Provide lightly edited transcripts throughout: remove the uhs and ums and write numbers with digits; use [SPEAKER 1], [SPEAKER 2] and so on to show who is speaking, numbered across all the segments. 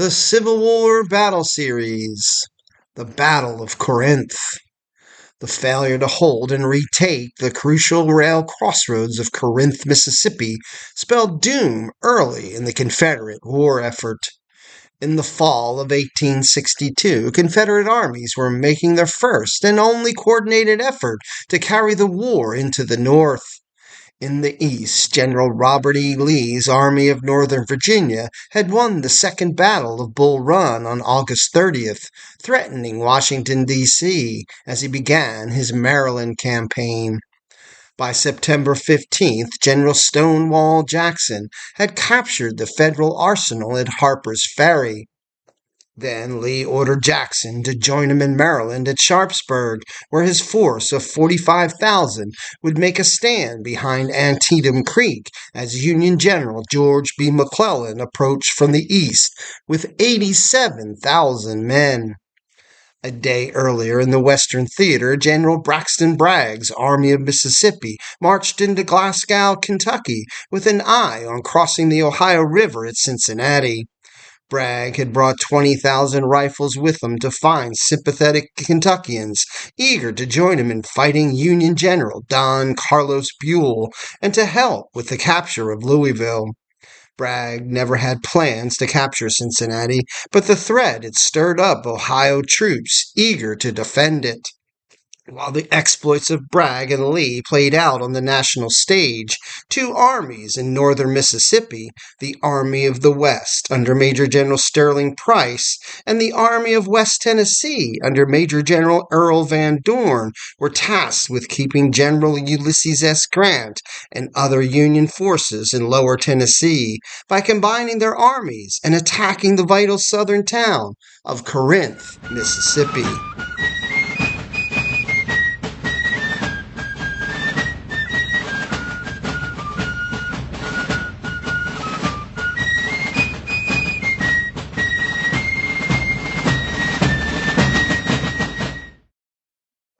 [SPEAKER 1] The Civil War Battle Series. The Battle of Corinth. The failure to hold and retake the crucial rail crossroads of Corinth, Mississippi, spelled doom early in the Confederate war effort. In the fall of 1862, Confederate armies were making their first and only coordinated effort to carry the war into the North. In the East, General Robert E. Lee's Army of Northern Virginia had won the Second Battle of Bull Run on August 30th, threatening Washington, D.C., as he began his Maryland campaign. By September 15th, General Stonewall Jackson had captured the Federal arsenal at Harper's Ferry. Then Lee ordered Jackson to join him in Maryland at Sharpsburg, where his force of 45,000 would make a stand behind Antietam Creek as Union General George B. McClellan approached from the east with 87,000 men. A day earlier in the Western Theater, General Braxton Bragg's Army of Mississippi marched into Glasgow, Kentucky, with an eye on crossing the Ohio River at Cincinnati. Bragg had brought 20,000 rifles with him to find sympathetic Kentuckians eager to join him in fighting Union General Don Carlos Buell and to help with the capture of Louisville. Bragg never had plans to capture Cincinnati, but the threat had stirred up Ohio troops eager to defend it. While the exploits of Bragg and Lee played out on the national stage, two armies in northern Mississippi, the Army of the West under Major General Sterling Price and the Army of West Tennessee under Major General Earl Van Dorn, were tasked with keeping General Ulysses S. Grant and other Union forces in lower Tennessee by combining their armies and attacking the vital southern town of Corinth, Mississippi.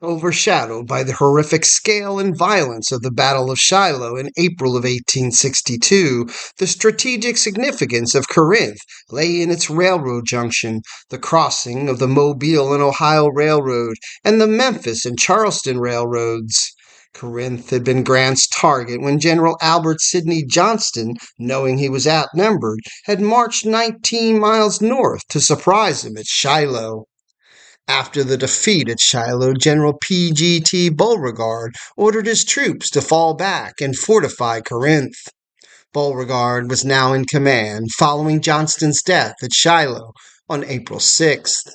[SPEAKER 1] Overshadowed by the horrific scale and violence of the Battle of Shiloh in April of 1862, the strategic significance of Corinth lay in its railroad junction, the crossing of the Mobile and Ohio Railroad, and the Memphis and Charleston Railroads. Corinth had been Grant's target when General Albert Sidney Johnston, knowing he was outnumbered, had marched 19 miles north to surprise him at Shiloh. After the defeat at Shiloh, General P.G.T. Beauregard ordered his troops to fall back and fortify Corinth. Beauregard was now in command following Johnston's death at Shiloh on April 6th.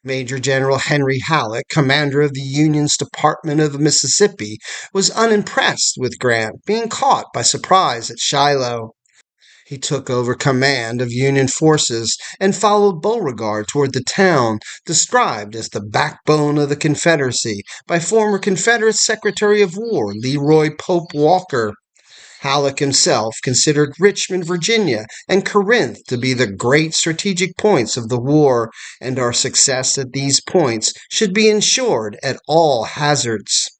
[SPEAKER 1] Major General Henry Halleck, commander of the Union's Department of the Mississippi, was unimpressed with Grant being caught by surprise at Shiloh. He took over command of Union forces and followed Beauregard toward the town, described as the backbone of the Confederacy by former Confederate Secretary of War Leroy Pope Walker. Halleck himself considered Richmond, Virginia, and Corinth to be the great strategic points of the war, and our success at these points should be ensured at all hazards.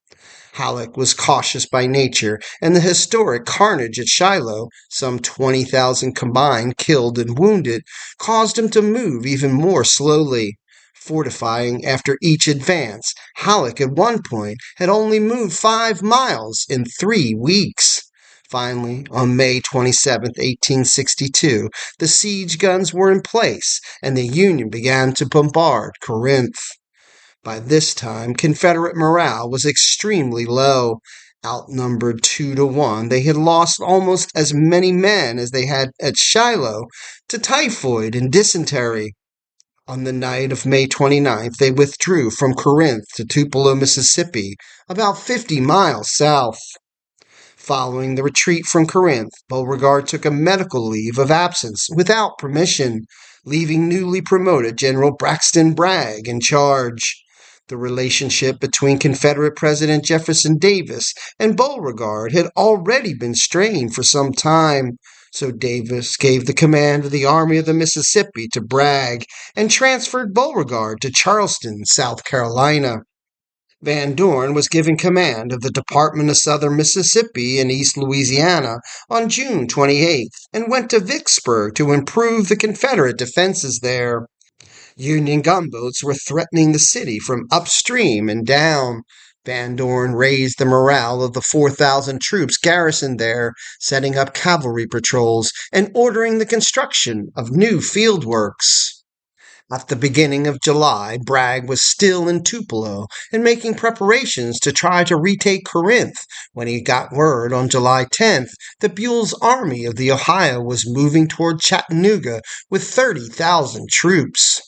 [SPEAKER 1] Halleck was cautious by nature, and the historic carnage at Shiloh, some 20,000 combined killed and wounded, caused him to move even more slowly. Fortifying after each advance, Halleck at one point had only moved 5 miles in 3 weeks. Finally, on May 27, 1862, the siege guns were in place, and the Union began to bombard Corinth. By this time, Confederate morale was extremely low. Outnumbered 2-1, they had lost almost as many men as they had at Shiloh to typhoid and dysentery. On the night of May 29th, they withdrew from Corinth to Tupelo, Mississippi, about 50 miles south. Following the retreat from Corinth, Beauregard took a medical leave of absence without permission, leaving newly promoted General Braxton Bragg in charge. The relationship between Confederate President Jefferson Davis and Beauregard had already been strained for some time, so Davis gave the command of the Army of the Mississippi to Bragg and transferred Beauregard to Charleston, South Carolina. Van Dorn was given command of the Department of Southern Mississippi and East Louisiana on June 28th and went to Vicksburg to improve the Confederate defenses there. Union gunboats were threatening the city from upstream and down. Van Dorn raised the morale of the 4,000 troops garrisoned there, setting up cavalry patrols and ordering the construction of new field works. At the beginning of July, Bragg was still in Tupelo and making preparations to try to retake Corinth when he got word on July 10th that Buell's Army of the Ohio was moving toward Chattanooga with 30,000 troops.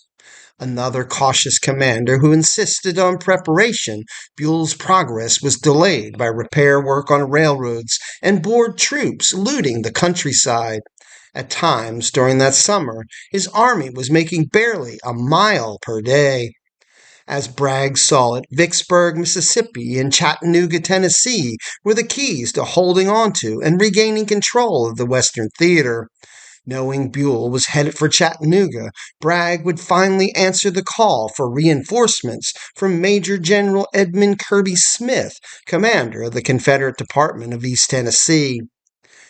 [SPEAKER 1] Another cautious commander who insisted on preparation, Buell's progress was delayed by repair work on railroads and board troops looting the countryside. At times during that summer, his army was making barely a mile per day. As Bragg saw it, Vicksburg, Mississippi, and Chattanooga, Tennessee were the keys to holding onto and regaining control of the Western theater. Knowing Buell was headed for Chattanooga, Bragg would finally answer the call for reinforcements from Major General Edmund Kirby Smith, commander of the Confederate Department of East Tennessee.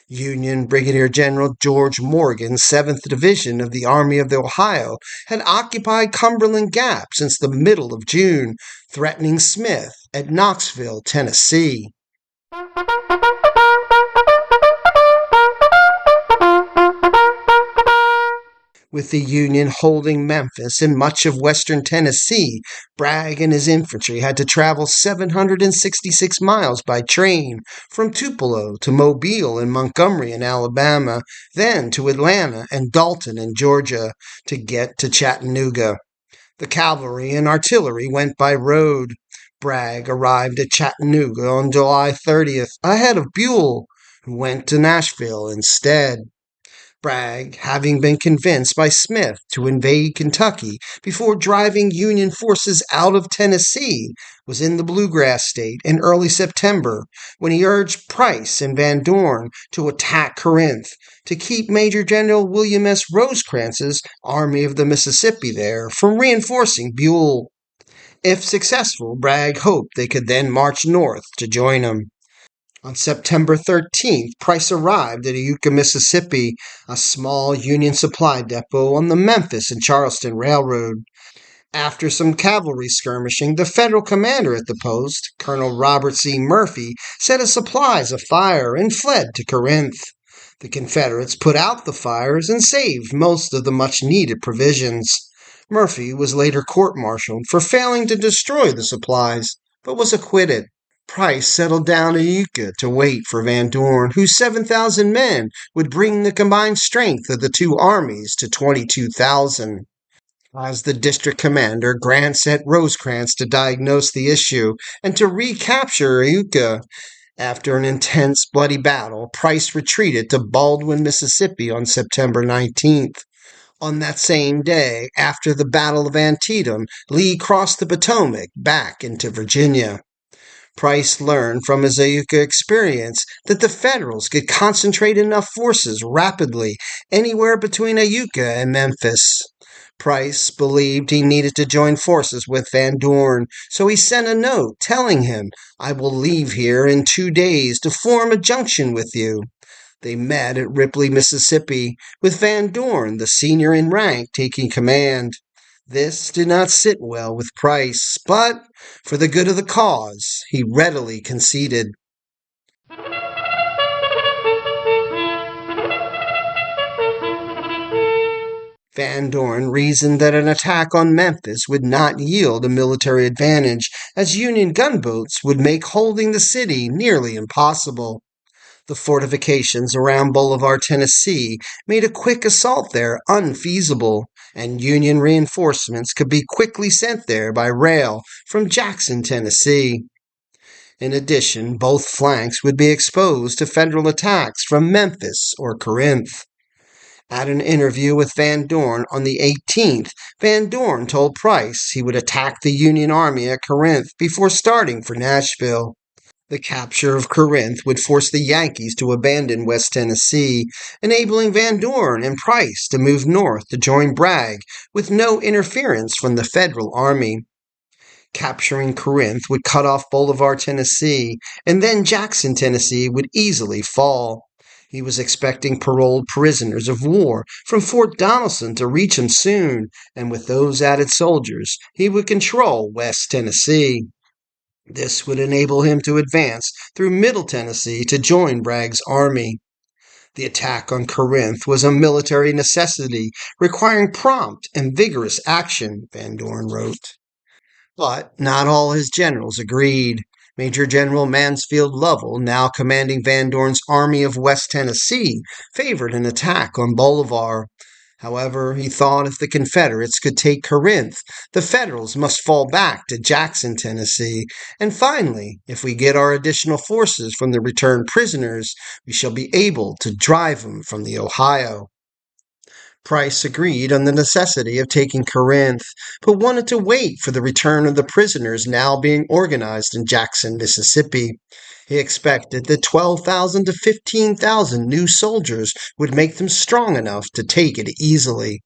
[SPEAKER 1] Union Brigadier General George Morgan's 7th Division of the Army of the Ohio had occupied Cumberland Gap since the middle of June, threatening Smith at Knoxville, Tennessee. With the Union holding Memphis and much of western Tennessee, Bragg and his infantry had to travel 766 miles by train from Tupelo to Mobile and Montgomery in Alabama, then to Atlanta and Dalton in Georgia to get to Chattanooga. The cavalry and artillery went by road. Bragg arrived at Chattanooga on July 30th, ahead of Buell, who went to Nashville instead. Bragg, having been convinced by Smith to invade Kentucky before driving Union forces out of Tennessee, was in the Bluegrass State in early September when he urged Price and Van Dorn to attack Corinth to keep Major General William S. Rosecrans's Army of the Mississippi there from reinforcing Buell. If successful, Bragg hoped they could then march north to join him. On September 13th, Price arrived at Iuka, Mississippi, a small Union supply depot on the Memphis and Charleston Railroad. After some cavalry skirmishing, the Federal commander at the post, Colonel Robert C. Murphy, set his supplies afire and fled to Corinth. The Confederates put out the fires and saved most of the much-needed provisions. Murphy was later court-martialed for failing to destroy the supplies, but was acquitted. Price settled down in Iuka to wait for Van Dorn, whose 7,000 men would bring the combined strength of the two armies to 22,000. As the district commander, Grant sent Rosecrans to diagnose the issue and to recapture Iuka. After an intense, bloody battle, Price retreated to Baldwin, Mississippi on September 19th. On that same day, after the Battle of Antietam, Lee crossed the Potomac back into Virginia. Price learned from his Iuka experience that the Federals could concentrate enough forces rapidly anywhere between Iuka and Memphis. Price believed he needed to join forces with Van Dorn, so he sent a note telling him, "I will leave here in 2 days to form a junction with you." They met at Ripley, Mississippi, with Van Dorn, the senior in rank, taking command. This did not sit well with Price, but for the good of the cause, he readily conceded. Van Dorn reasoned that an attack on Memphis would not yield a military advantage, as Union gunboats would make holding the city nearly impossible. The fortifications around Bolivar, Tennessee, made a quick assault there unfeasible, and Union reinforcements could be quickly sent there by rail from Jackson, Tennessee. In addition, both flanks would be exposed to Federal attacks from Memphis or Corinth. At an interview with Van Dorn on the 18th, Van Dorn told Price he would attack the Union Army at Corinth before starting for Nashville. The capture of Corinth would force the Yankees to abandon West Tennessee, enabling Van Dorn and Price to move north to join Bragg with no interference from the Federal Army. Capturing Corinth would cut off Bolivar, Tennessee, and then Jackson, Tennessee would easily fall. He was expecting paroled prisoners of war from Fort Donelson to reach him soon, and with those added soldiers, he would control West Tennessee. This would enable him to advance through Middle Tennessee to join Bragg's army. The attack on Corinth was a military necessity requiring prompt and vigorous action, Van Dorn wrote. But not all his generals agreed. Major General Mansfield Lovell, now commanding Van Dorn's Army of West Tennessee, favored an attack on Bolivar. However, he thought if the Confederates could take Corinth, the Federals must fall back to Jackson, Tennessee. And finally, if we get our additional forces from the returned prisoners, we shall be able to drive them from the Ohio. Price agreed on the necessity of taking Corinth, but wanted to wait for the return of the prisoners now being organized in Jackson, Mississippi. He expected that 12,000 to 15,000 new soldiers would make them strong enough to take it easily.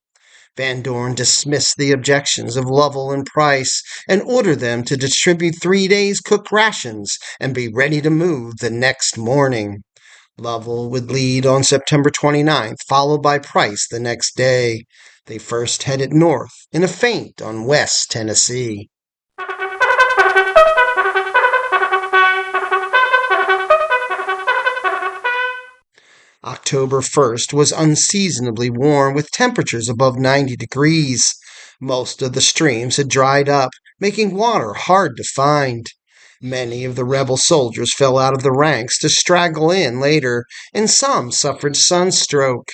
[SPEAKER 1] Van Dorn dismissed the objections of Lovell and Price and ordered them to distribute 3 days' cooked rations and be ready to move the next morning. Lovell would lead on September 29th, followed by Price the next day. They first headed north in a feint on West Tennessee. October 1st was unseasonably warm with temperatures above 90 degrees. Most of the streams had dried up, making water hard to find. Many of the rebel soldiers fell out of the ranks to straggle in later, and some suffered sunstroke.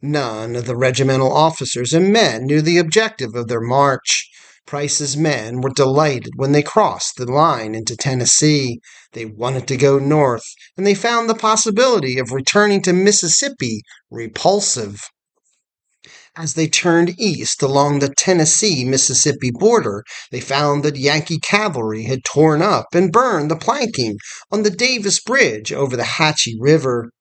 [SPEAKER 1] None of the regimental officers and men knew the objective of their march. Price's men were delighted when they crossed the line into Tennessee. They wanted to go north, and they found the possibility of returning to Mississippi repulsive. As they turned east along the Tennessee-Mississippi border, they found that Yankee cavalry had torn up and burned the planking on the Davis Bridge over the Hatchie River.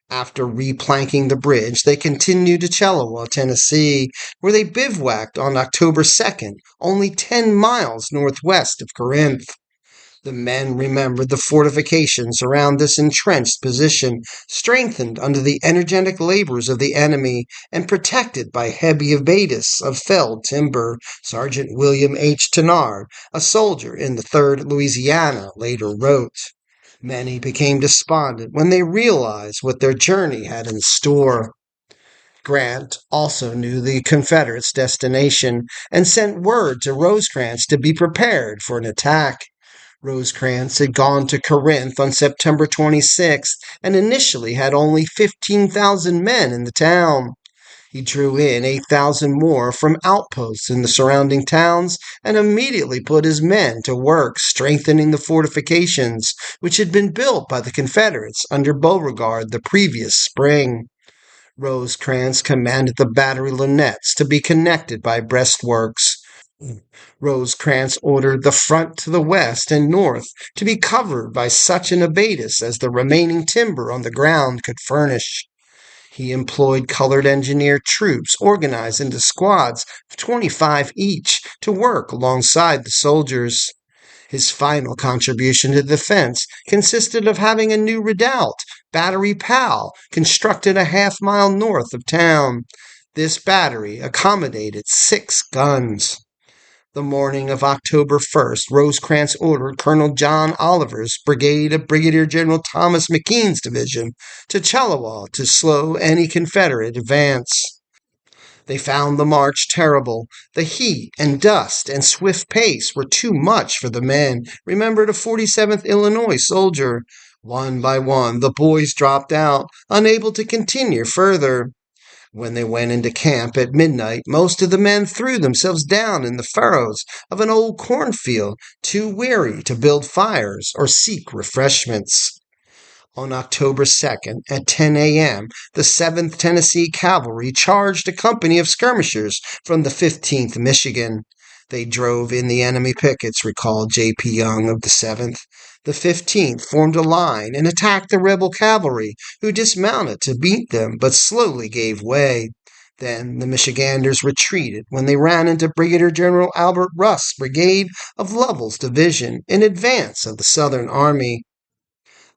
[SPEAKER 1] After replanking the bridge, they continued to Chalawa, Tennessee, where they bivouacked on October 2nd, only 10 miles northwest of Corinth. The men remembered the fortifications around this entrenched position, strengthened under the energetic labors of the enemy and protected by heavy abatis of felled timber. Sergeant William H. Tennard, a soldier in the 3rd Louisiana, later wrote. Many became despondent when they realized what their journey had in store. Grant also knew the Confederates' destination and sent word to Rosecrans to be prepared for an attack. Rosecrans had gone to Corinth on September 26th and initially had only 15,000 men in the town. He drew in 8,000 more from outposts in the surrounding towns and immediately put his men to work strengthening the fortifications, which had been built by the Confederates under Beauregard the previous spring. Rosecrans commanded the battery lunettes to be connected by breastworks. Rosecrans ordered the front to the west and north to be covered by such an abatis as the remaining timber on the ground could furnish. He employed colored engineer troops organized into squads of 25 each to work alongside the soldiers. His final contribution to defense consisted of having a new redoubt, Battery Powell, constructed a half-mile north of town. This battery accommodated 6 guns. The morning of October 1st, Rosecrans ordered Colonel John Oliver's brigade of Brigadier General Thomas McKean's division to Chalawa to slow any Confederate advance. They found the march terrible. The heat and dust and swift pace were too much for the men, remembered a 47th Illinois soldier. One by one, the boys dropped out, unable to continue further. When they went into camp at midnight, most of the men threw themselves down in the furrows of an old cornfield, too weary to build fires or seek refreshments. On October 2nd, at 10 a.m., the 7th Tennessee Cavalry charged a company of skirmishers from the 15th Michigan. They drove in the enemy pickets, recalled J.P. Young of the 7th. The 15th formed a line and attacked the rebel cavalry, who dismounted to beat them but slowly gave way. Then the Michiganders retreated when they ran into Brigadier General Albert Rust's brigade of Lovell's division in advance of the Southern Army.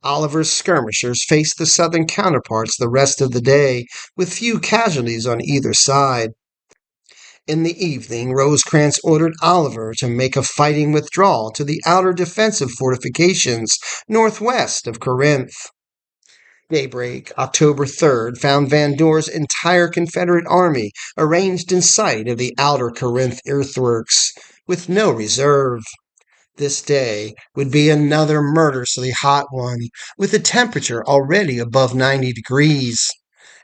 [SPEAKER 1] Oliver's skirmishers faced the Southern counterparts the rest of the day, with few casualties on either side. In the evening, Rosecrans ordered Oliver to make a fighting withdrawal to the outer defensive fortifications northwest of Corinth. Daybreak, October 3rd, found Van Dorn's entire Confederate army arranged in sight of the outer Corinth earthworks, with no reserve. This day would be another murderously hot one, with the temperature already above 90 degrees.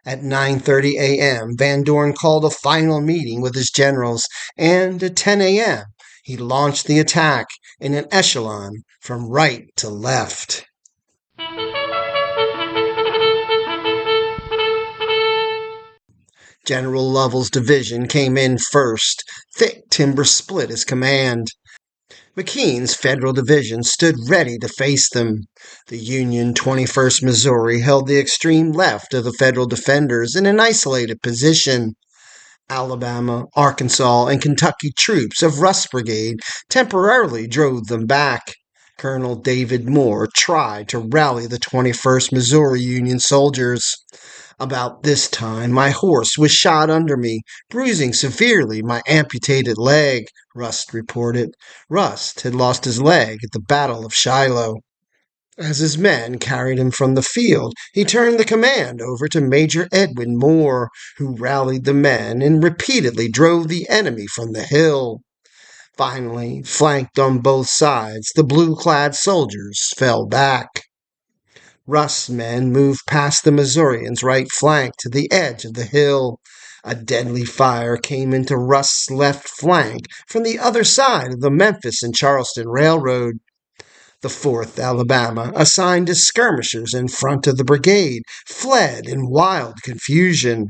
[SPEAKER 1] At 9:30 a.m., Van Dorn called a final meeting with his generals, and at 10 a.m., he launched the attack in an echelon from right to left. General Lovell's division came in first. Thick timber split his command. McKean's Federal Division stood ready to face them. The Union 21st Missouri held the extreme left of the Federal defenders in an isolated position. Alabama, Arkansas, and Kentucky troops of Rust's brigade temporarily drove them back. Colonel David Moore tried to rally the 21st Missouri Union soldiers. About this time, my horse was shot under me, bruising severely my amputated leg, Rust reported. Rust had lost his leg at the Battle of Shiloh. As his men carried him from the field, he turned the command over to Major Edwin Moore, who rallied the men and repeatedly drove the enemy from the hill. Finally, flanked on both sides, the blue-clad soldiers fell back. Rust's men moved past the Missourians' right flank to the edge of the hill. A deadly fire came into Rust's left flank from the other side of the Memphis and Charleston Railroad. The 4th Alabama, assigned as skirmishers in front of the brigade, fled in wild confusion.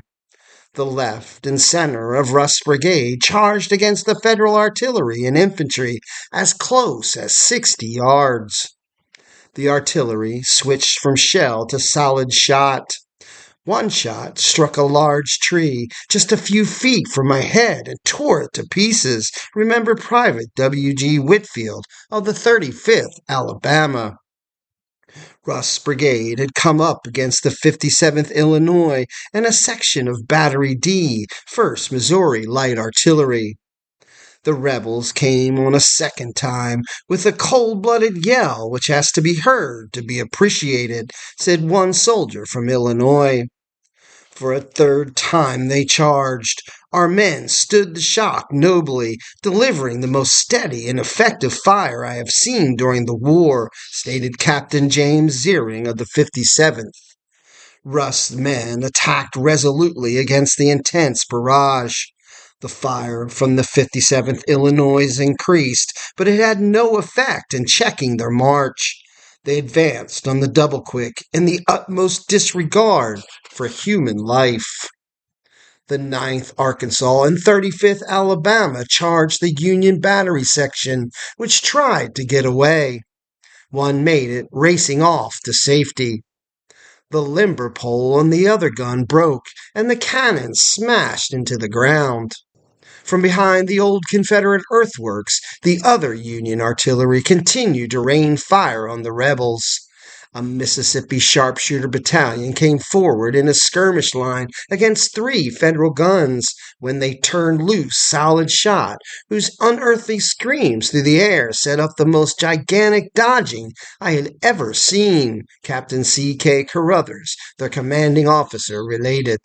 [SPEAKER 1] The left and center of Rust's brigade charged against the Federal artillery and infantry as close as 60 yards. The artillery switched from shell to solid shot. One shot struck a large tree just a few feet from my head and tore it to pieces, remembered Private W.G. Whitfield of the 35th Alabama. Rust's brigade had come up against the 57th Illinois and a section of Battery D, 1st Missouri Light Artillery. The rebels came on a second time with a cold-blooded yell which has to be heard to be appreciated, said one soldier from Illinois. For a third time they charged. Our men stood the shock nobly, delivering the most steady and effective fire I have seen during the war, stated Captain James Zeering of the 57th. Rust's men attacked resolutely against the intense barrage. The fire from the 57th Illinois increased, but it had no effect in checking their march. They advanced on the double quick in the utmost disregard for human life. The 9th Arkansas and 35th Alabama charged the Union Battery section, which tried to get away. One made it, racing off to safety. The limber pole on the other gun broke, and the cannon smashed into the ground. From behind the old Confederate earthworks, the other Union artillery continued to rain fire on the rebels. A Mississippi sharpshooter battalion came forward in a skirmish line against 3 Federal guns when they turned loose solid shot, whose unearthly screams through the air set up the most gigantic dodging I had ever seen, Captain C.K. Carruthers, their commanding officer, related.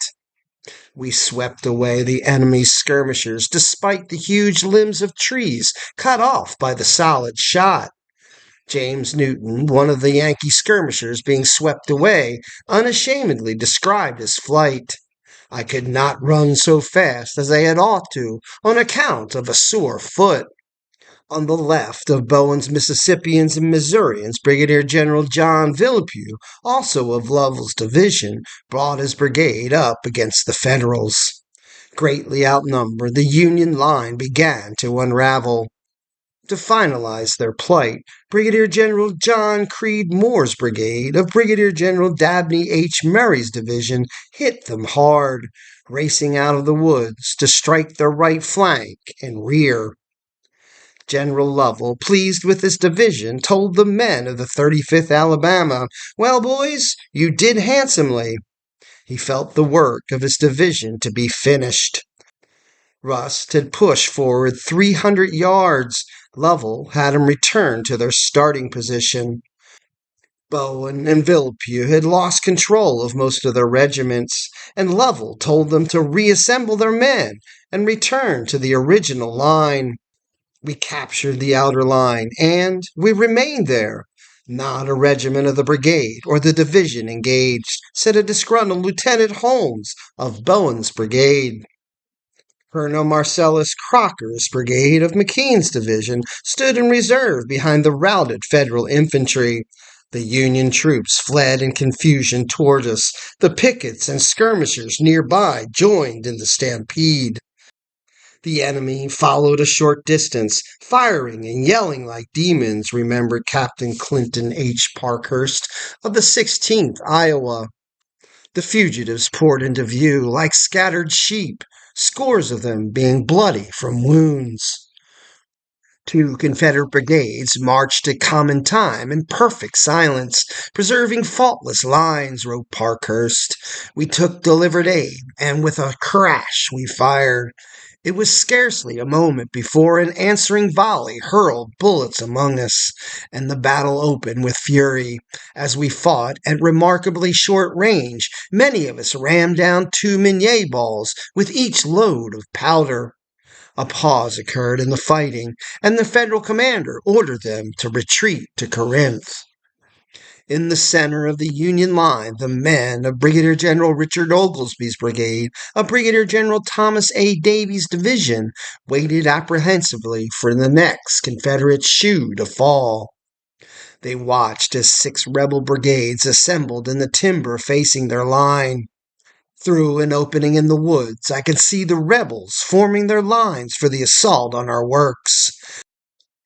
[SPEAKER 1] We swept away the enemy's skirmishers despite the huge limbs of trees cut off by the solid shot. James Newton, one of the Yankee skirmishers being swept away, unashamedly described his flight. I could not run so fast as I had ought to on account of a sore foot. On the left of Bowen's Mississippians and Missourians, Brigadier General John Villepeau, also of Lovell's division, brought his brigade up against the Federals. Greatly outnumbered, the Union line began to unravel. To finalize their plight, Brigadier General John Creed Moore's brigade of Brigadier General Dabney H. Murray's division hit them hard. racing out of the woods to strike their right flank and rear. General Lovell, pleased with his division, told the men of the 35th Alabama, "Well, boys, you did handsomely." He felt the work of his division to be finished. Rust had pushed forward 300 yards. Lovell had him return to their starting position. Bowen and Villepue had lost control of most of their regiments, and Lovell told them to reassemble their men and return to the original line. "We captured the outer line, and we remained there. Not a regiment of the brigade or the division engaged," said a disgruntled Lieutenant Holmes of Bowen's brigade. Colonel Marcellus Crocker's brigade of McKean's division stood in reserve behind the routed Federal infantry. The Union troops fled in confusion toward us. The pickets and skirmishers nearby joined in the stampede. The enemy followed a short distance, firing and yelling like demons, remembered Captain Clinton H. Parkhurst of the 16th Iowa. The fugitives poured into view like scattered sheep, scores of them being bloody from wounds. Two Confederate brigades marched at common time in perfect silence, preserving faultless lines, wrote Parkhurst. "We took delivered aim, and with a crash we fired. It was scarcely a moment before an answering volley hurled bullets among us, and the battle opened with fury. As we fought at remarkably short range, many of us rammed down 2 Minié balls with each load of powder." A pause occurred in the fighting, and the Federal commander ordered them to retreat to Corinth. In the center of the Union line, the men of Brigadier General Richard Oglesby's brigade, of Brigadier General Thomas A. Davies' division, waited apprehensively for the next Confederate shoe to fall. They watched as 6 rebel brigades assembled in the timber facing their line. Through an opening in the woods, I could see the rebels forming their lines for the assault on our works.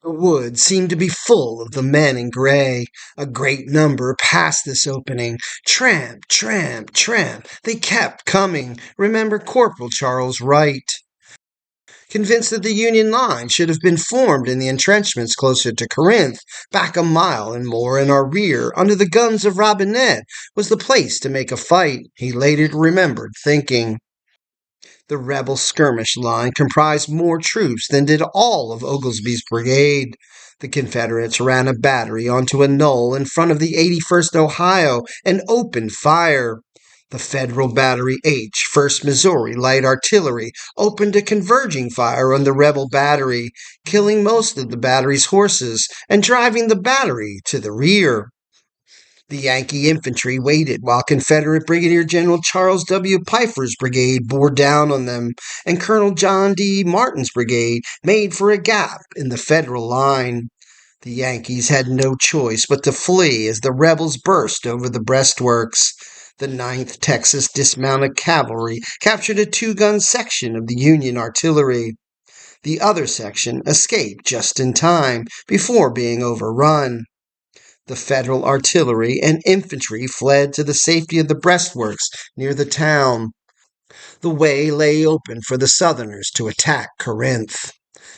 [SPEAKER 1] The woods seemed to be full of the men in gray. A great number passed this opening. Tramp, tramp, tramp. They kept coming. Remember Corporal Charles Wright. Convinced that the Union line should have been formed in the entrenchments closer to Corinth, back a mile and more in our rear, under the guns of Robinette, was the place to make a fight, he later remembered thinking. The rebel skirmish line comprised more troops than did all of Oglesby's brigade. The Confederates ran a battery onto a knoll in front of the 81st Ohio and opened fire. The Federal Battery H, 1st Missouri Light Artillery, opened a converging fire on the rebel battery, killing most of the battery's horses and driving the battery to the rear. The Yankee infantry waited while Confederate Brigadier General Charles W. Pfeiffer's brigade bore down on them, and Colonel John D. Martin's brigade made for a gap in the Federal line. The Yankees had no choice but to flee as the rebels burst over the breastworks. The 9th Texas Dismounted Cavalry captured a 2-gun section of the Union artillery. The other section escaped just in time before being overrun. The Federal artillery and infantry fled to the safety of the breastworks near the town. The way lay open for the Southerners to attack Corinth.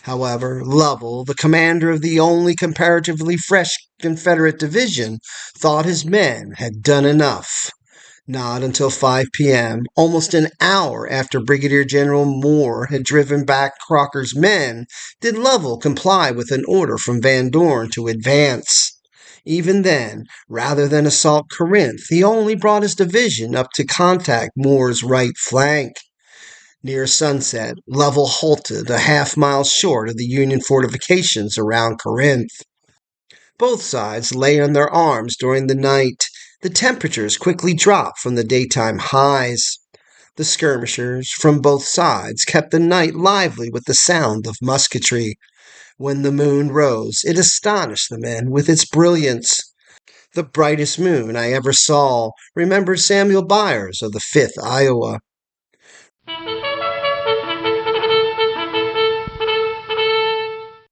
[SPEAKER 1] However, Lovell, the commander of the only comparatively fresh Confederate division, thought his men had done enough. Not until 5 p.m., almost an hour after Brigadier General Moore had driven back Crocker's men, did Lovell comply with an order from Van Dorn to advance. Even then, rather than assault Corinth, he only brought his division up to contact Moore's right flank. Near sunset, Lovell halted a half-mile short of the Union fortifications around Corinth. Both sides lay on their arms during the night. The temperatures quickly dropped from the daytime highs. The skirmishers from both sides kept the night lively with the sound of musketry. When the moon rose, it astonished the men with its brilliance. "The brightest moon I ever saw," remembered Samuel Byers of the 5th Iowa.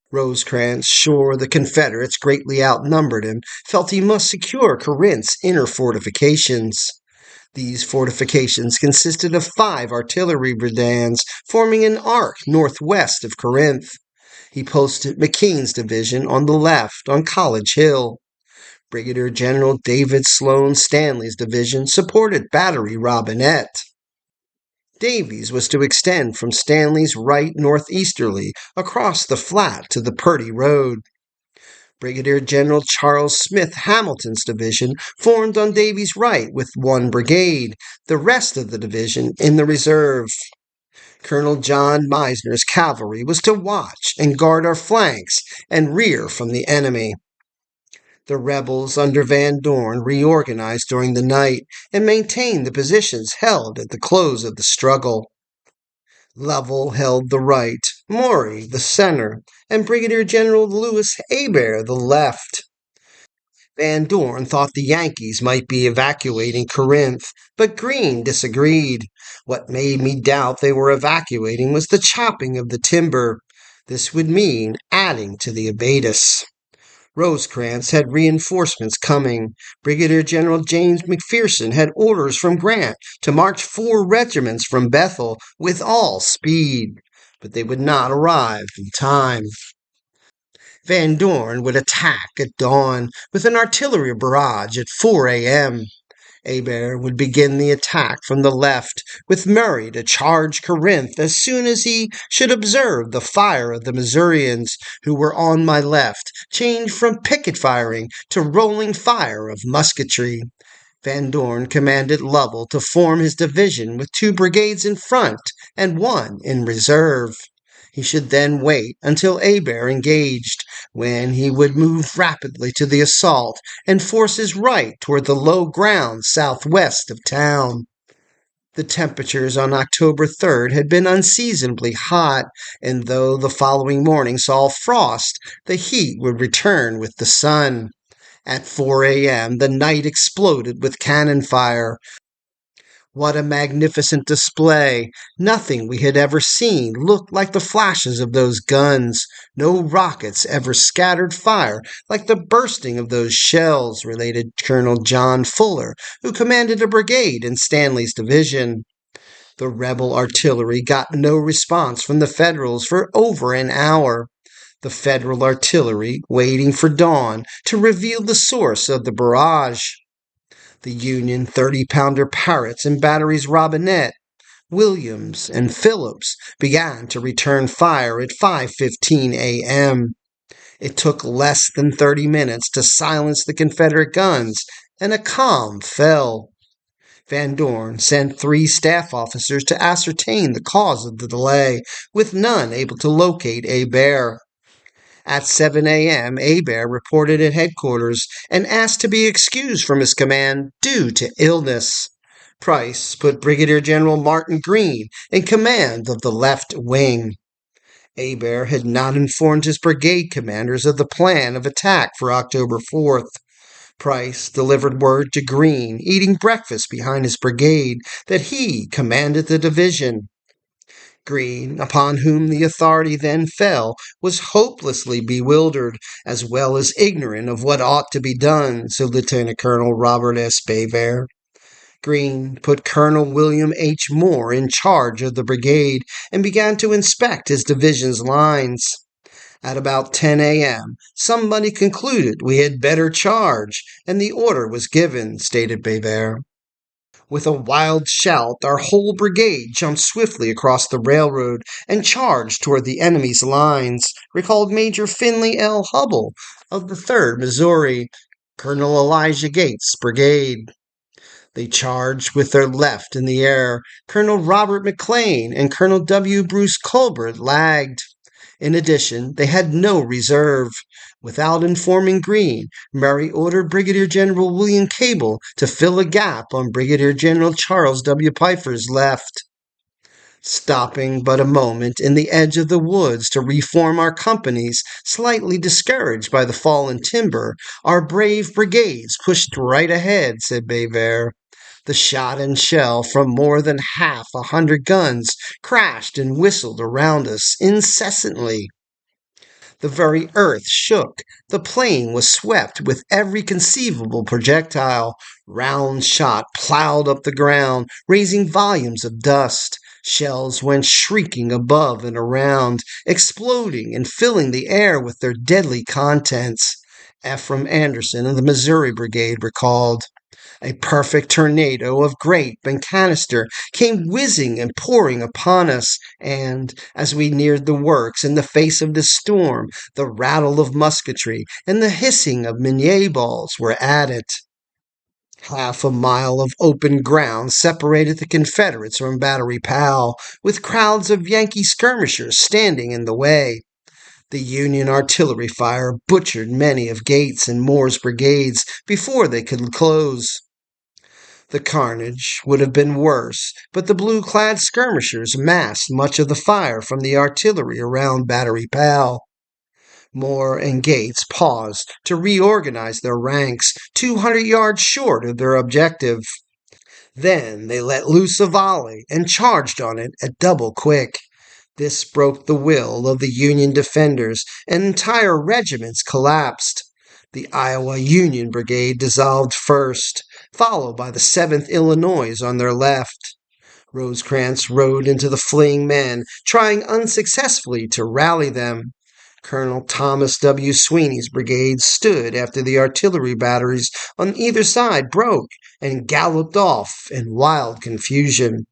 [SPEAKER 1] Rosecrans, sure the Confederates greatly outnumbered him, felt he must secure Corinth's inner fortifications. These fortifications consisted of 5 artillery redans forming an arc northwest of Corinth. He posted McKean's division on the left on College Hill. Brigadier General David Sloan Stanley's division supported Battery Robinette. Davies was to extend from Stanley's right northeasterly across the flat to the Purdy Road. Brigadier General Charles Smith Hamilton's division formed on Davies' right with 1 brigade, the rest of the division in the reserve. Colonel John Meisner's cavalry was to watch and guard our flanks and rear from the enemy. The rebels under Van Dorn reorganized during the night and maintained the positions held at the close of the struggle. Lovell held the right, Maury the center, and Brigadier General Lewis Hebert the left. Van Dorn thought the Yankees might be evacuating Corinth, but Greene disagreed. What made me doubt they were evacuating was the chopping of the timber. This would mean adding to the abatis. Rosecrans had reinforcements coming. Brigadier General James McPherson had orders from Grant to march 4 regiments from Bethel with all speed, but they would not arrive in time. Van Dorn would attack at dawn with an artillery barrage at 4 a.m. Hebert would begin the attack from the left, with Murray to charge Corinth as soon as he should observe the fire of the Missourians, who were on my left, change from picket firing to rolling fire of musketry. Van Dorn commanded Lovell to form his division with 2 brigades in front and 1 in reserve. He should then wait until Hebert engaged, when he would move rapidly to the assault and force his right toward the low ground southwest of town. The temperatures on October 3rd had been unseasonably hot, and though the following morning saw frost, the heat would return with the sun. At 4 a.m., the night exploded with cannon fire. What a magnificent display! Nothing we had ever seen looked like the flashes of those guns. No rockets ever scattered fire like the bursting of those shells, related Colonel John Fuller, who commanded a brigade in Stanley's division. The rebel artillery got no response from the Federals for over an hour. The Federal artillery waiting for dawn to reveal the source of the barrage. The Union 30-pounder Parrots and batteries Robinette, Williams, and Phillips began to return fire at 5:15 a.m. It took less than 30 minutes to silence the Confederate guns, and a calm fell. Van Dorn sent 3 staff officers to ascertain the cause of the delay, with none able to locate Hebert. At 7 a.m., Hebert reported at headquarters and asked to be excused from his command due to illness. Price put Brigadier General Martin Greene in command of the left wing. Hebert had not informed his brigade commanders of the plan of attack for October 4th. Price delivered word to Greene, eating breakfast behind his brigade, that he commanded the division. Greene, upon whom the authority then fell, was hopelessly bewildered, as well as ignorant of what ought to be done, said Lieutenant Colonel Robert S. Bayvere. Greene put Colonel William H. Moore in charge of the brigade and began to inspect his division's lines. At about 10 a.m., somebody concluded we had better charge, and the order was given, stated Bayvere. With a wild shout, our whole brigade jumped swiftly across the railroad and charged toward the enemy's lines, recalled Major Finley L. Hubble of the 3rd Missouri, Colonel Elijah Gates' brigade. They charged with their left in the air. Colonel Robert McLean and Colonel W. Bruce Colbert lagged. In addition, they had no reserve. Without informing Greene, Murray ordered Brigadier General William Cable to fill a gap on Brigadier General Charles W. Pfeiffer's left. Stopping but a moment in the edge of the woods to reform our companies, slightly discouraged by the fallen timber, our brave brigades pushed right ahead, said Bayvere. The shot and shell from more than 100 guns crashed and whistled around us incessantly. The very earth shook. The plain was swept with every conceivable projectile. Round shot plowed up the ground, raising volumes of dust. Shells went shrieking above and around, exploding and filling the air with their deadly contents. Ephraim Anderson of the Missouri Brigade recalled. A perfect tornado of grape and canister came whizzing and pouring upon us, and, as we neared the works in the face of the storm, the rattle of musketry and the hissing of Minié balls were at it. Half a mile of open ground separated the Confederates from Battery Powell, with crowds of Yankee skirmishers standing in the way. The Union artillery fire butchered many of Gates and Moore's brigades before they could close. The carnage would have been worse, but the blue-clad skirmishers masked much of the fire from the artillery around Battery Powell. Moore and Gates paused to reorganize their ranks 200 yards short of their objective. Then they let loose a volley and charged on it at double quick. This broke the will of the Union defenders, and entire regiments collapsed. The Iowa Union Brigade dissolved first, followed by the 7th Illinois on their left. Rosecrans rode into the fleeing men, trying unsuccessfully to rally them. Colonel Thomas W. Sweeney's brigade stood after the artillery batteries on either side broke and galloped off in wild confusion.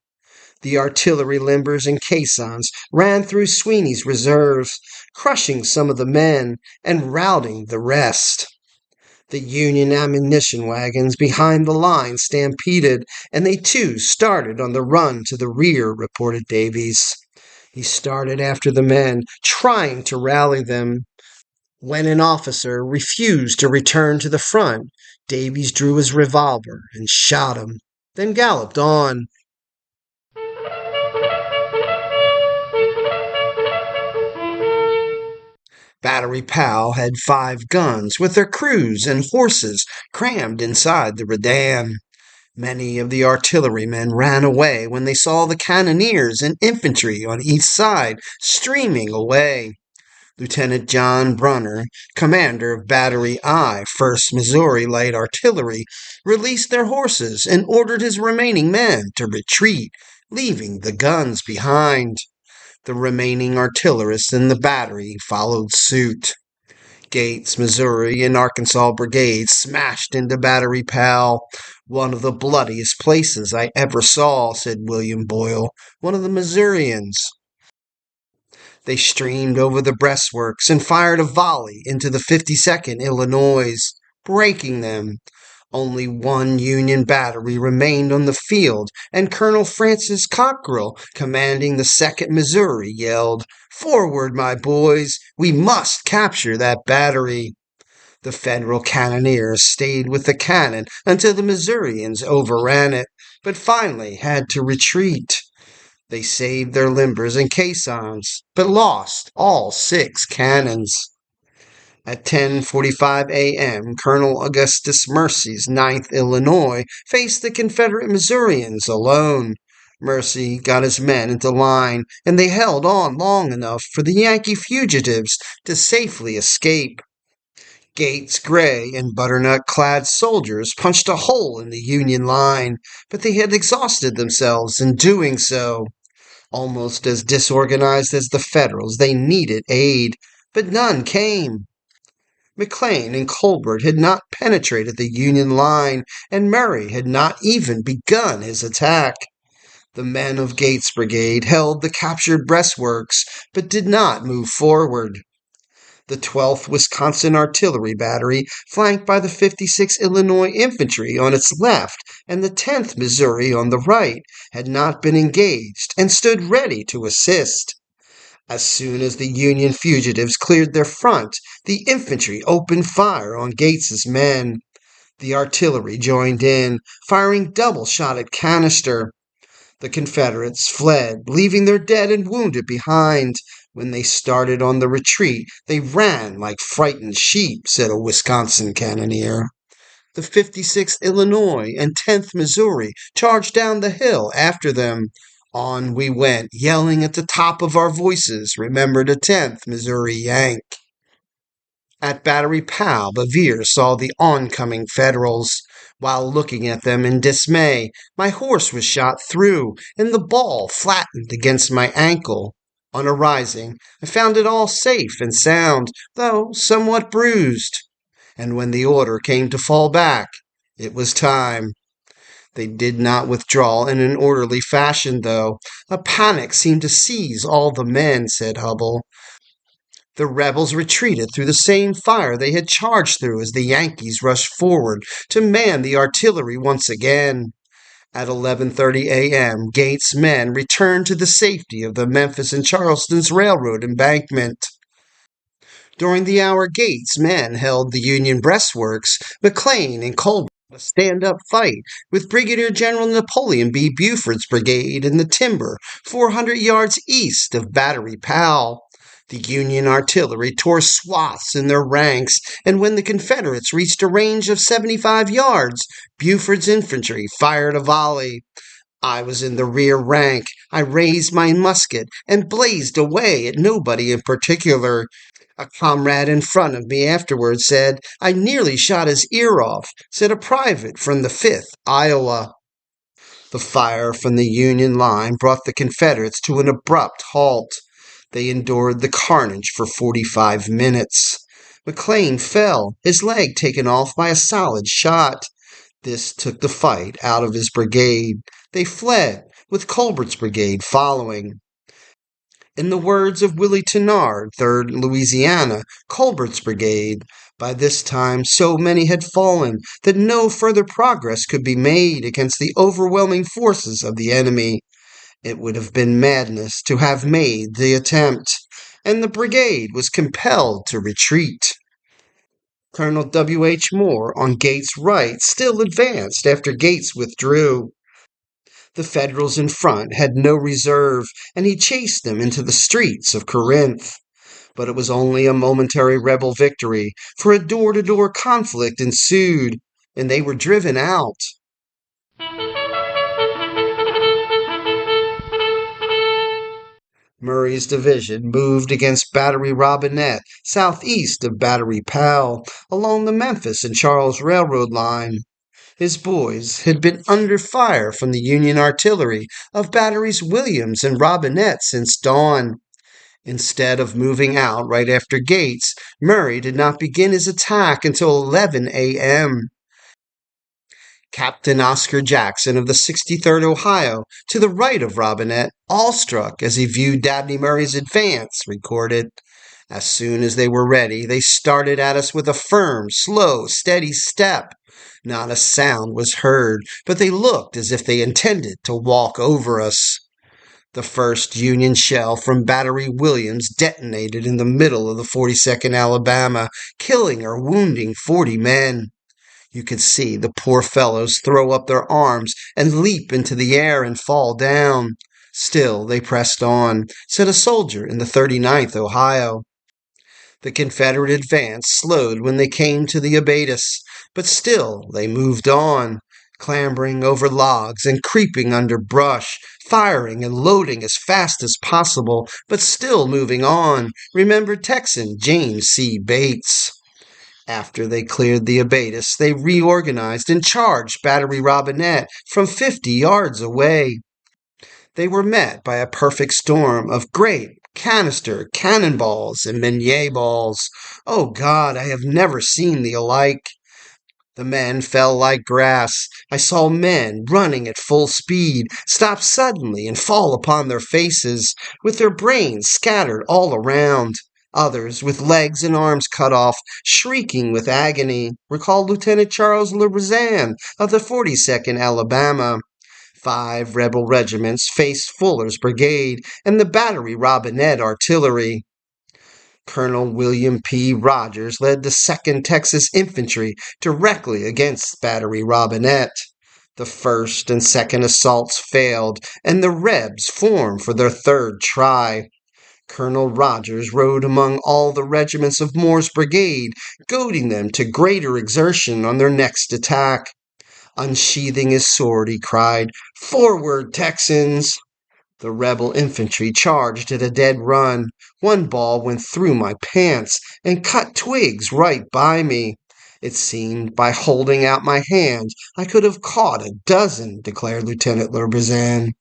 [SPEAKER 1] The artillery limbers and caissons ran through Sweeney's reserves, crushing some of the men and routing the rest. The Union ammunition wagons behind the line stampeded, and they too started on the run to the rear, reported Davies. He started after the men, trying to rally them. When an officer refused to return to the front, Davies drew his revolver and shot him, then galloped on. Battery Powell had 5 guns with their crews and horses crammed inside the redan. Many of the artillerymen ran away when they saw the cannoneers and infantry on each side streaming away. Lieutenant John Brunner, commander of Battery I, 1st Missouri Light Artillery, released their horses and ordered his remaining men to retreat, leaving the guns behind. The remaining artillerists in the battery followed suit. Gates, Missouri, and Arkansas brigades smashed into Battery Powell. One of the bloodiest places I ever saw, said William Boyle, one of the Missourians. They streamed over the breastworks and fired a volley into the 52nd Illinois, breaking them. Only one Union battery remained on the field, and Colonel Francis Cockrell, commanding the 2nd Missouri, yelled, "Forward, my boys! We must capture that battery!" The Federal cannoneers stayed with the cannon until the Missourians overran it, but finally had to retreat. They saved their limbers and caissons, but lost all 6 cannons. At 10:45 a.m., Colonel Augustus Mercy's 9th Illinois faced the Confederate Missourians alone. Mercy got his men into line, and they held on long enough for the Yankee fugitives to safely escape. Gates, Gray, and butternut-clad soldiers punched a hole in the Union line, but they had exhausted themselves in doing so. Almost as disorganized as the Federals, they needed aid, but none came. McLean and Colbert had not penetrated the Union line, and Murray had not even begun his attack. The men of Gates' brigade held the captured breastworks, but did not move forward. The 12th Wisconsin Artillery Battery, flanked by the 56th Illinois Infantry on its left and the 10th Missouri on the right, had not been engaged and stood ready to assist. As soon as the Union fugitives cleared their front, the infantry opened fire on Gates's men. The artillery joined in, firing double-shotted canister. The Confederates fled, leaving their dead and wounded behind. When they started on the retreat, they ran like frightened sheep, said a Wisconsin cannoneer. The 56th Illinois and 10th Missouri charged down the hill after them. On we went, yelling at the top of our voices, remembered a 10th Missouri Yank. At Battery Powell, Bevere saw the oncoming Federals. While looking at them in dismay, my horse was shot through, and the ball flattened against my ankle. On arising, I found it all safe and sound, though somewhat bruised. And when the order came to fall back, it was time. They did not withdraw in an orderly fashion, though. A panic seemed to seize all the men, said Hubble. The rebels retreated through the same fire they had charged through as the Yankees rushed forward to man the artillery once again. At 11:30 a.m., Gates' men returned to the safety of the Memphis and Charleston's railroad embankment. During the hour Gates' men held the Union breastworks, McLean and Colbert a stand-up fight with Brigadier General Napoleon B. Buford's brigade in the timber 400 yards east of Battery Powell. The Union artillery tore swaths in their ranks, and when the Confederates reached a range of 75 yards, Buford's infantry fired a volley. I was in the rear rank. I raised my musket and blazed away at nobody in particular. A comrade in front of me afterwards said, "I nearly shot his ear off," said a private from the 5th Iowa. The fire from the Union line brought the Confederates to an abrupt halt. They endured the carnage for 45 minutes. McLean fell, his leg taken off by a solid shot. This took the fight out of his brigade. They fled, with Colbert's brigade following. In the words of Willie Tennard, 3rd Louisiana, Colbert's brigade, by this time so many had fallen that no further progress could be made against the overwhelming forces of the enemy. It would have been madness to have made the attempt, and the brigade was compelled to retreat. Colonel W. H. Moore, on Gates' right, still advanced after Gates withdrew. The Federals in front had no reserve, and he chased them into the streets of Corinth. But it was only a momentary rebel victory, for a door-to-door conflict ensued, and they were driven out. Murray's division moved against Battery Robinette, southeast of Battery Powell, along the Memphis and Charles Railroad line. His boys had been under fire from the Union artillery of Batteries Williams and Robinette since dawn. Instead of moving out right after Gates, Murray did not begin his attack until 11 a.m. Captain Oscar Jackson of the 63rd Ohio, to the right of Robinette, awestruck as he viewed Dabney Murray's advance, recorded, "As soon as they were ready, they started at us with a firm, slow, steady step. Not a sound was heard, but they looked as if they intended to walk over us." The first Union shell from Battery Williams detonated in the middle of the 42nd Alabama, killing or wounding 40 men. You could see the poor fellows throw up their arms and leap into the air and fall down. Still they pressed on, said a soldier in the 39th Ohio. The Confederate advance slowed when they came to the abatis, but still they moved on, clambering over logs and creeping under brush, firing and loading as fast as possible, but still moving on, remembered Texan James C. Bates. After they cleared the abatis, they reorganized and charged Battery Robinette from 50 yards away. They were met by a perfect storm of grape, canister, cannonballs, and Meunier balls. Oh God, I have never seen the alike. The men fell like grass. I saw men running at full speed, stop suddenly and fall upon their faces, with their brains scattered all around. Others, with legs and arms cut off, shrieking with agony, recalled Lieutenant Charles Lebrizan of the 42nd Alabama. 5 rebel regiments faced Fuller's brigade and the Battery Robinette artillery. Colonel William P. Rogers led the 2nd Texas Infantry directly against Battery Robinette. The 1st and 2nd assaults failed, and the Rebs formed for their 3rd try. Colonel Rogers rode among all the regiments of Moore's brigade, goading them to greater exertion on their next attack. Unsheathing his sword, he cried, "Forward, Texans!" The rebel infantry charged at a dead run. One ball went through my pants and cut twigs right by me. It seemed by holding out my hand I could have caught a dozen, declared Lieutenant Lerbizan.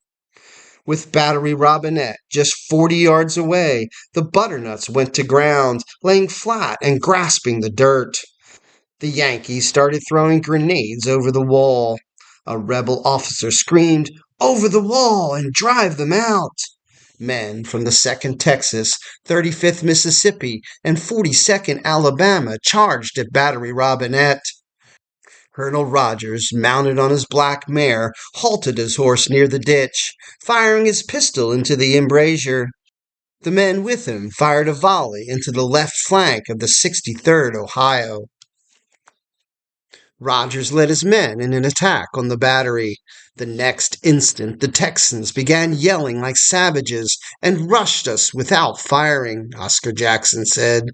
[SPEAKER 1] With Battery Robinette just 40 yards away, the butternuts went to ground, laying flat and grasping the dirt. The Yankees started throwing grenades over the wall. A rebel officer screamed, "Over the wall and drive them out!" Men from the 2nd Texas, 35th Mississippi, and 42nd Alabama charged at Battery Robinette. Colonel Rogers, mounted on his black mare, halted his horse near the ditch, firing his pistol into the embrasure. The men with him fired a volley into the left flank of the 63rd Ohio. Rogers led his men in an attack on the battery. The next instant, the Texans began yelling like savages and rushed us without firing, Oscar Jackson said.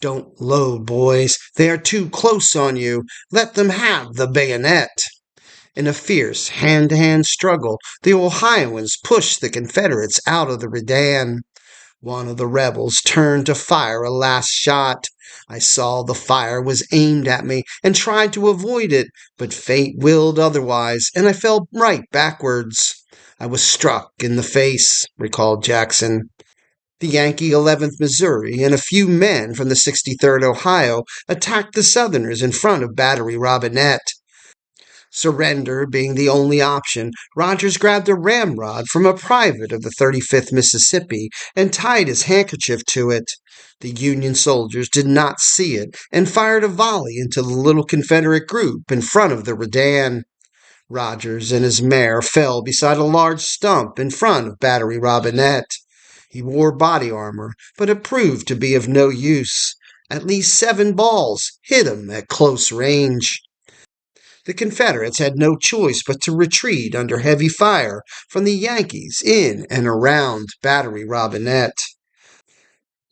[SPEAKER 1] "Don't load, boys. They are too close on you. Let them have the bayonet." In a fierce hand-to-hand struggle, the Ohioans pushed the Confederates out of the redan. One of the rebels turned to fire a last shot. I saw the fire was aimed at me and tried to avoid it, but fate willed otherwise, and I fell right backwards. I was struck in the face, recalled Jackson. The Yankee 11th Missouri and a few men from the 63rd Ohio attacked the Southerners in front of Battery Robinette. Surrender being the only option, Rogers grabbed a ramrod from a private of the 35th Mississippi and tied his handkerchief to it. The Union soldiers did not see it and fired a volley into the little Confederate group in front of the redan. Rogers and his mare fell beside a large stump in front of Battery Robinette. He wore body armor, but it proved to be of no use. At least 7 balls hit him at close range. The Confederates had no choice but to retreat under heavy fire from the Yankees in and around Battery Robinette.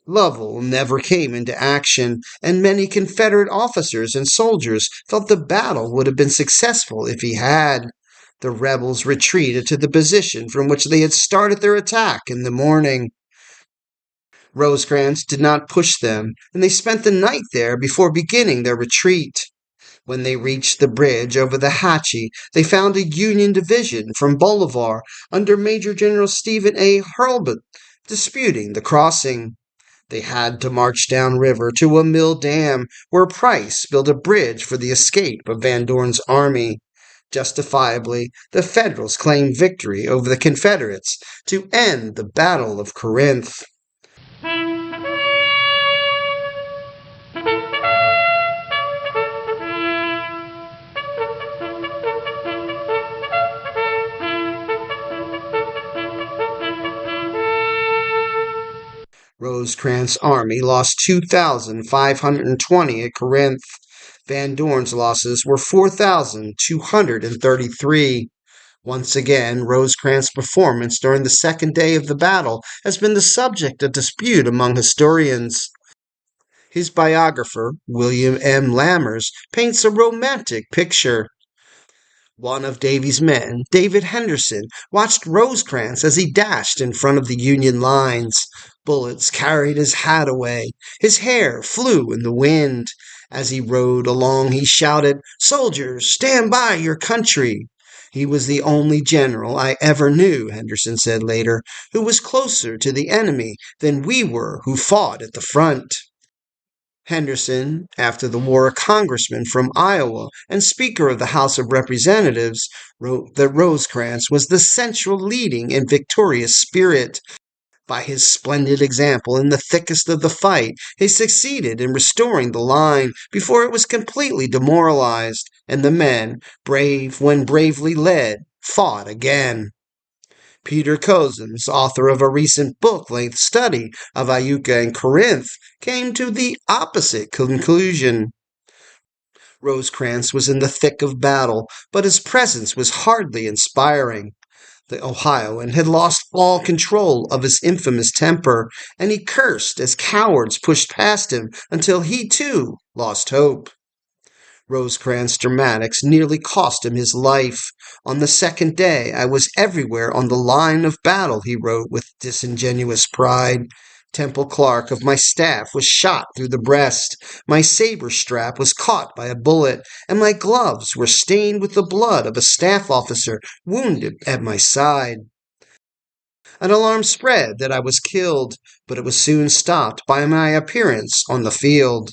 [SPEAKER 1] Lovell never came into action, and many Confederate officers and soldiers felt the battle would have been successful if he had. The rebels retreated to the position from which they had started their attack in the morning. Rosecrans did not push them, and they spent the night there before beginning their retreat. When they reached the bridge over the Hatchie, they found a Union division from Bolivar under Major General Stephen A. Hurlbut disputing the crossing. They had to march downriver to a mill dam where Price built a bridge for the escape of Van Dorn's army. Justifiably, the Federals claimed victory over the Confederates to end the Battle of Corinth. Rosecrans' army lost 2,520 at Corinth. Van Dorn's losses were 4,233. Once again, Rosecrans' performance during the second day of the battle has been the subject of dispute among historians. His biographer, William M. Lammers, paints a romantic picture. One of Davy's men, David Henderson, watched Rosecrans as he dashed in front of the Union lines. Bullets carried his hat away. His hair flew in the wind. As he rode along, he shouted, "Soldiers, stand by your country!" He was the only general I ever knew, Henderson said later, who was closer to the enemy than we were who fought at the front. Henderson, after the war a congressman from Iowa and Speaker of the House of Representatives, wrote that Rosecrans was the central leading and victorious spirit. By his splendid example in the thickest of the fight, he succeeded in restoring the line before it was completely demoralized, and the men, brave when bravely led, fought again. Peter Cozzens, author of a recent book-length study of Iuka-Corinth, came to the opposite conclusion. Rosecrans was in the thick of battle, but his presence was hardly inspiring. The Ohioan had lost all control of his infamous temper, and he cursed as cowards pushed past him until he, too, lost hope. Rosecrans' dramatics nearly cost him his life. On the second day, I was everywhere on the line of battle, he wrote with disingenuous pride. Temple Clark of my staff was shot through the breast. My saber strap was caught by a bullet, and my gloves were stained with the blood of a staff officer wounded at my side. An alarm spread that I was killed, but it was soon stopped by my appearance on the field.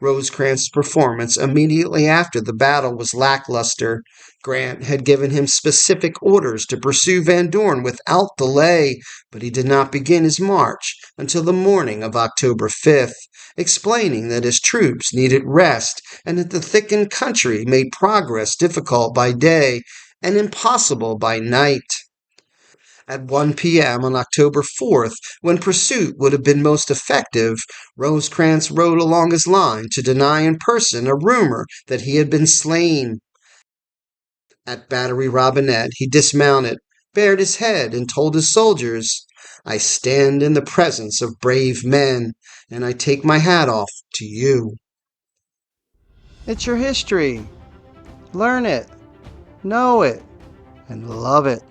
[SPEAKER 1] Rosecrans' performance immediately after the battle was lackluster. Grant had given him specific orders to pursue Van Dorn without delay, but he did not begin his march until the morning of October 5th, explaining that his troops needed rest and that the thickened country made progress difficult by day and impossible by night. At 1 p.m. on October 4th, when pursuit would have been most effective, Rosecrans rode along his line to deny in person a rumor that he had been slain. At Battery Robinette, he dismounted, bared his head, and told his soldiers, "I stand in the presence of brave men, and I take my hat off to you." It's your history. Learn it, know it, and love it.